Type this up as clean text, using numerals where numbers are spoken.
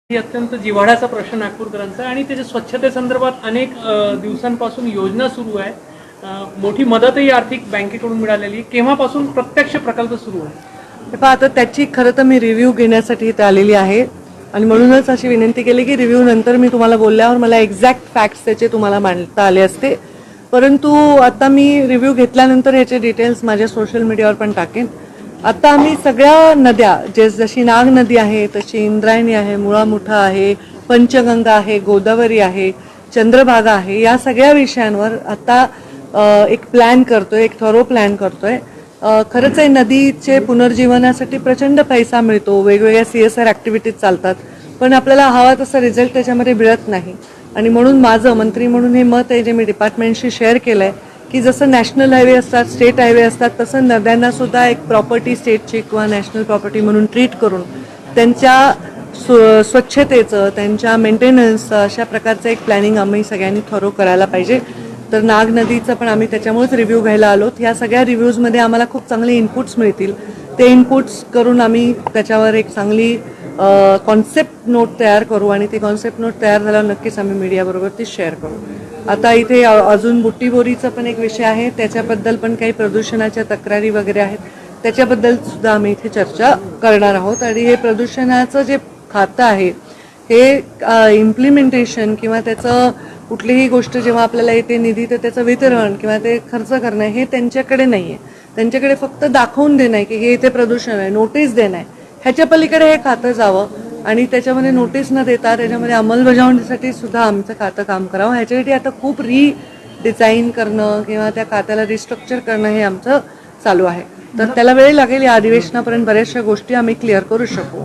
ही अत्यंत जिव्हाळ्याचा प्रश्न नागपूरकरांचा आणि त्याच्या स्वच्छतेसंदर्भात अनेक दिवसांपासून योजना सुरू आहे. मोठी मदतही आर्थिक बँकेकडून मिळालेली. केव्हापासून प्रत्यक्ष प्रकल्प सुरू आहे? आता त्याची खरं तर मी रिव्ह्यू घेण्यासाठी इथे आलेली आहे आणि म्हणूनच अशी विनंती केली की रिव्ह्यू नंतर मी तुम्हाला बोलल्यावर मला एक्झॅक्ट फॅक्ट्स त्याचे तुम्हाला मांडता आले असते. परंतु आता मी रिव्ह्यू घेतल्यानंतर याचे डिटेल्स माझ्या सोशल मीडियावर पण टाकेन. आता आम्ही सगळ्या नद्या जशी नाग नदी आहे, तशी इंद्रायणी आहे, मुळा मुठा आहे, पंचगंगा आहे, गोदावरी आहे, चंद्रभागा आहे, या सगळ्या विषयांवर आता एक प्लॅन करतोय, एक थरो प्लॅन करतोय. खरंच आहे नदीचे पुनर्जीवनासाठी प्रचंड पैसा मिळतो, वेगवेगळ्या CSR ॲक्टिव्हिटीज चालतात, पण आपल्याला हवा तसा रिझल्ट त्याच्यामध्ये मिळत नाही. आणि म्हणून माझं मंत्री म्हणून हे मत आहे जे मी डिपार्टमेंटशी शेअर केलं आहे की जसं नॅशनल हायवे असतात, स्टेट हायवे असतात, तसं नद्यांना सुद्धा एक प्रॉपर्टी स्टेटची किंवा नॅशनल प्रॉपर्टी म्हणून ट्रीट करून त्यांच्या स्वच्छतेचं, त्यांच्या मेंटेनन्सचं अशा प्रकारचं एक प्लॅनिंग आम्ही सगळ्यांनी थरो करायला पाहिजे. तर नाग नदीचं पण आम्ही त्याच्यामुळेच रिव्ह्यू घ्यायला आलोत. ह्या सगळ्या रिव्ह्यूजमध्ये आम्हाला खूप चांगले इनपुट्स मिळतील. ते इनपुट्स करून आम्ही त्याच्यावर एक चांगली कॉन्सेप्ट नोट तयार करू आणि ती कॉन्सेप्ट नोट तयार झाल्यावर नक्कीच आम्ही मीडियाबरोबर ती शेअर करू. आता इथे अजून बुट्टीबोरीचा पण एक विषय आहे, त्याच्याबद्दल पण काही प्रदूषणाच्या तक्रारी वगैरे आहेत, त्याच्याबद्दल सुद्धा आम्ही इथे चर्चा करणार आहोत. आणि हे प्रदूषणाचं जे खातं आहे हे इम्प्लिमेंटेशन किंवा त्याचं कुठलीही गोष्ट जेव्हा आपल्याला येते निधी तर त्याचं वितरण किंवा ते खर्च करणं हे त्यांच्याकडे नाही आहे. त्यांच्याकडे फक्त दाखवून देणं आहे की हे इथे प्रदूषण आहे, नोटीस देणं आहे. ह्याच्या पलीकडे हे खातं जावं आणि त्याच्यामध्ये नोटीस न देता त्याच्यामध्ये अंमलबजावणीसाठी सुद्धा आमचं खातं काम करावं. ह्याच्यासाठी आता खूप डिझाईन करणं किंवा त्या खात्याला रिस्ट्रक्चर करणं हे आमचं चालू आहे. तर त्याला वेळ लागेल. या अधिवेशनापर्यंत बऱ्याचशा गोष्टी आम्ही क्लिअर करू शकू.